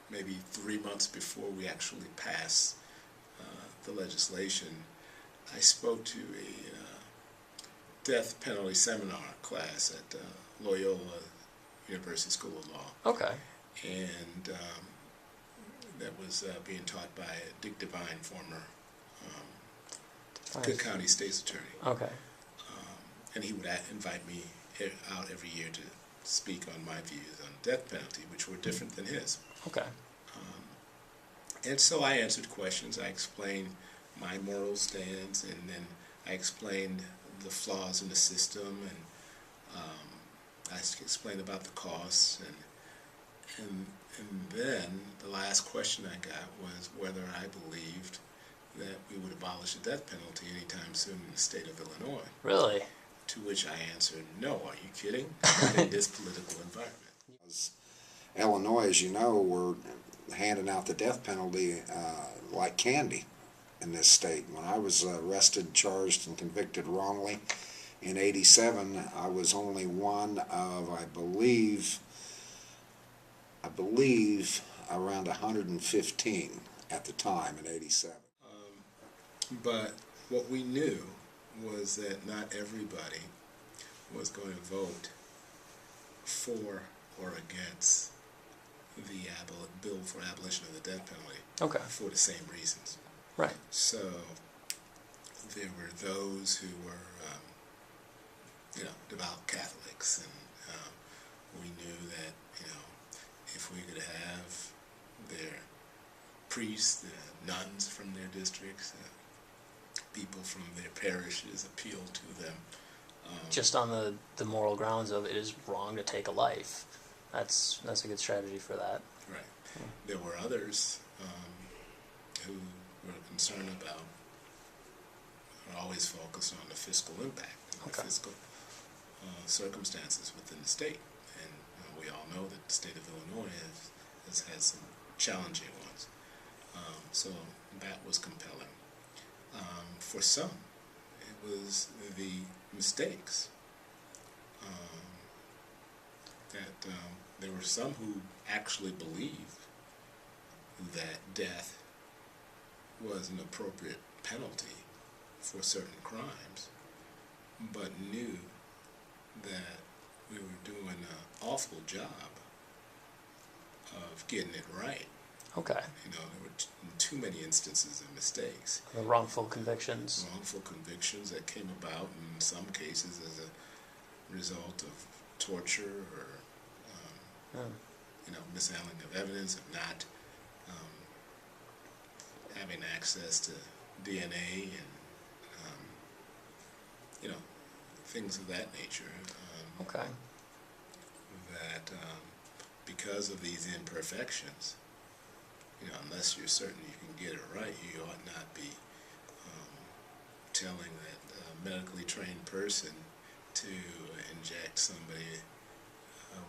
maybe 3 months before we actually passed the legislation, I spoke to a death penalty seminar class at Loyola University School of Law. Okay. And that was being taught by Dick Devine, former Cook County State's Attorney. Okay. And he would invite me out every year to speak on my views on death penalty, which were different than his. Okay. And so I answered questions. I explained my moral stance, and then I explained the flaws in the system, and I explained about the costs, and then the last question I got was whether I believed that we would abolish the death penalty anytime soon in the state of Illinois. Really? To which I answered, no, are you kidding? Not in this political environment. Illinois, as you know, we're handing out the death penalty like candy in this state. When I was arrested, charged, and convicted wrongly in '87, I was only one of, I believe around 115 at the time in '87. But what we knew was that not everybody was going to vote for or against the bill for abolition of the death penalty. Okay. For the same reasons. Right. So there were those who were, devout Catholics, and we knew that, if we could have their priests, the nuns from their districts, people from their parishes appeal to them. Just on the moral grounds of it is wrong to take a life. That's a good strategy for that. Right. There were others who were concerned about, or always focused on the fiscal impact and the fiscal circumstances within the state. And we all know that the state of Illinois has had some challenging ones. So that was compelling. For some, it was the mistakes. That there were some who actually believed that death was an appropriate penalty for certain crimes, but knew that we were doing an awful job of getting it right. Okay. There were too many instances of mistakes. The wrongful convictions. Wrongful convictions that came about in some cases as a result of torture or mishandling of evidence, of not having access to DNA and things of that nature. Okay. That because of these imperfections, unless you're certain you can get it right, you ought not be telling that medically trained person to inject somebody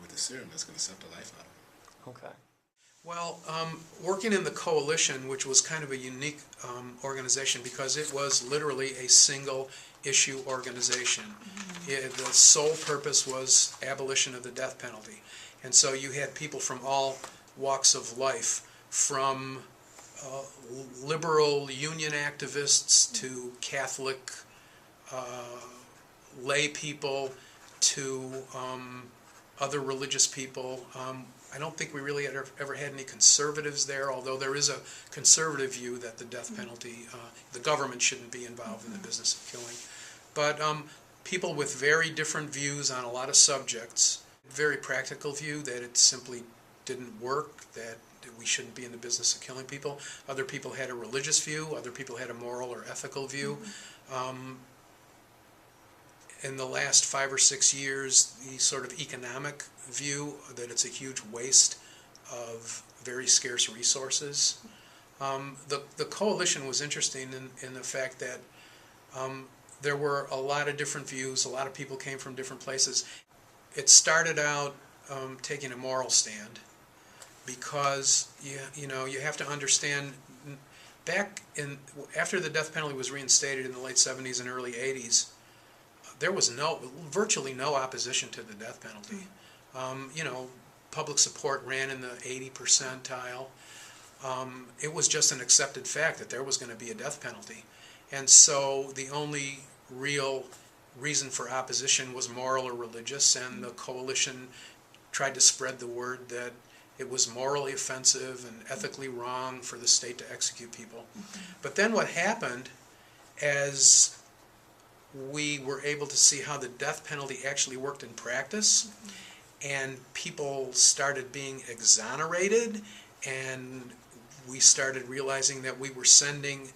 with a serum that's going to suck the life out of them. Okay. Well, working in the coalition, which was kind of a unique organization because it was literally a single issue organization. The sole purpose was abolition of the death penalty. And so you had people from all walks of life, from liberal union activists to Catholic lay people to other religious people. I don't think we really ever had any conservatives there, although there is a conservative view that the death penalty, the government shouldn't be involved in the business of killing. But people with very different views on a lot of subjects, very practical view that it simply didn't work, that we shouldn't be in the business of killing people. Other people had a religious view, other people had a moral or ethical view. In the last 5 or 6 years, the sort of economic view that it's a huge waste of very scarce resources. The coalition was interesting in the fact that there were a lot of different views, a lot of people came from different places. It started out taking a moral stand because you have to understand after the death penalty was reinstated in the late 70s and early 80s, there was virtually no opposition to the death penalty. public support ran in the 80 percentile. It was just an accepted fact that there was going to be a death penalty. And so the only real reason for opposition was moral or religious, and the coalition tried to spread the word that it was morally offensive and ethically wrong for the state to execute people. But then what happened, as we were able to see how the death penalty actually worked in practice, and people started being exonerated, and we started realizing that we were sending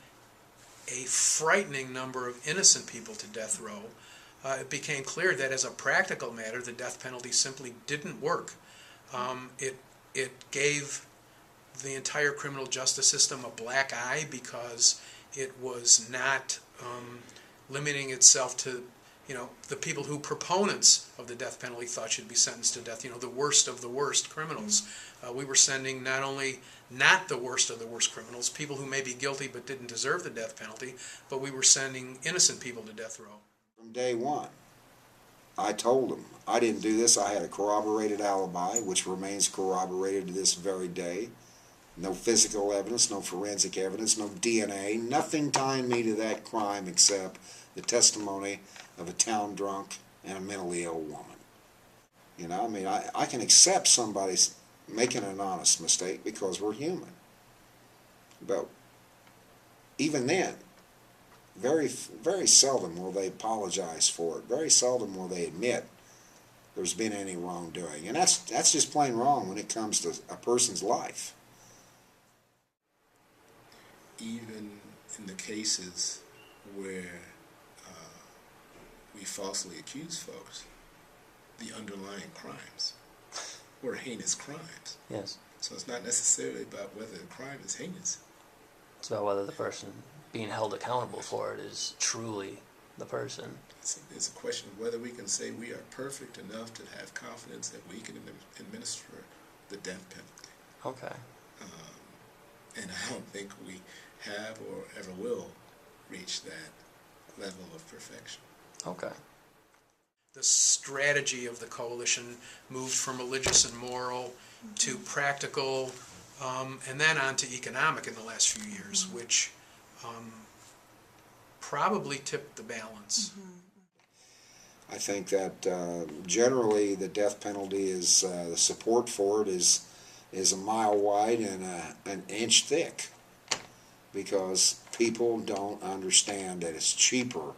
a frightening number of innocent people to death row, it became clear that as a practical matter, the death penalty simply didn't work. It gave the entire criminal justice system a black eye because it was not limiting itself to, the people who proponents of the death penalty thought should be sentenced to death, the worst of the worst criminals. We were sending not only not the worst of the worst criminals, people who may be guilty but didn't deserve the death penalty, but we were sending innocent people to death row. From day one, I told them I didn't do this. I had a corroborated alibi, which remains corroborated to this very day. No physical evidence, no forensic evidence, no DNA, nothing tying me to that crime except the testimony of a town drunk and a mentally ill woman. I can accept somebody's making an honest mistake because we're human. But even then, very, very seldom will they apologize for it. Very seldom will they admit there's been any wrongdoing. And that's just plain wrong when it comes to a person's life. Even in the cases where we falsely accuse folks, the underlying crimes were heinous crimes. Yes. So it's not necessarily about whether the crime is heinous. It's about whether the person being held accountable for it is truly the person. It's a question of whether we can say we are perfect enough to have confidence that we can administer the death penalty. Okay. And I don't think we have or ever will reach that level of perfection. Okay. The strategy of the coalition moved from religious and moral to practical, and then on to economic in the last few years, which probably tipped the balance. I think that generally the death penalty is, the support for it is a mile wide and an inch thick, because people don't understand that it's cheaper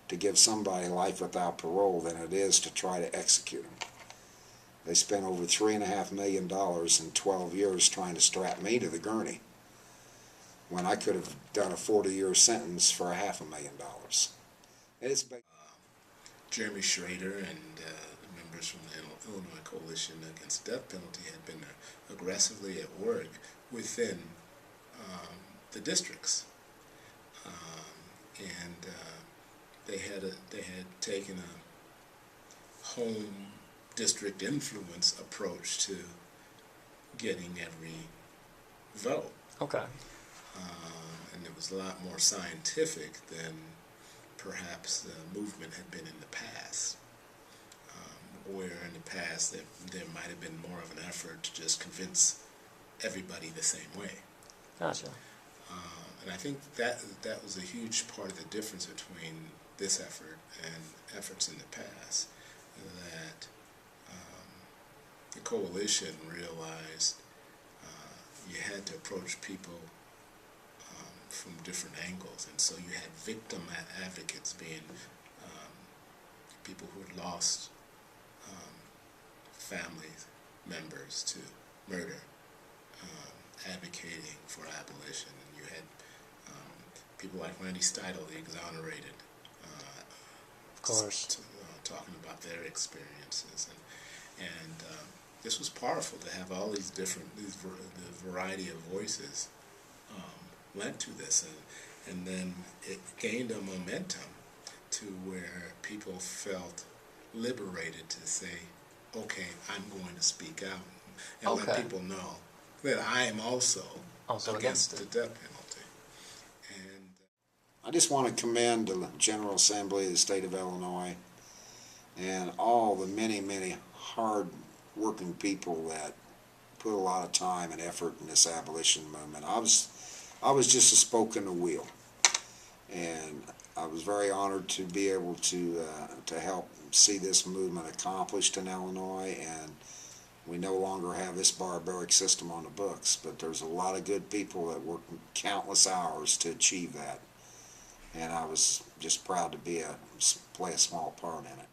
to give somebody life without parole than it is to try to execute them. They spent over $3.5 million in 12 years trying to strap me to the gurney, when I could have done a 40-year sentence for $500,000. It's big. Jeremy Schrader and members from the Illinois Coalition Against the Death Penalty had been aggressively at work within the districts, and they had taken a home district influence approach to getting every vote. Okay. And it was a lot more scientific than perhaps the movement had been in the past, where in the past there might have been more of an effort to just convince everybody the same way. Gotcha. And I think that was a huge part of the difference between this effort and efforts in the past, that the coalition realized you had to approach people from different angles, and so you had victim advocates being people who had lost family members to murder, advocating for abolition. And you had people like Randy Steidle, the exonerated, Of course. talking about their experiences, and this was powerful to have all these the variety of voices lent to this, and then it gained a momentum to where people felt liberated to say, okay, I'm going to speak out and let people know that I am also against the death penalty. And I just want to commend the General Assembly of the state of Illinois and all the many, many hard working people that put a lot of time and effort in this abolition movement. I was just a spoke in the wheel, and I was very honored to be able to help see this movement accomplished in Illinois. And we no longer have this barbaric system on the books, but there's a lot of good people that worked countless hours to achieve that, and I was just proud to play a small part in it.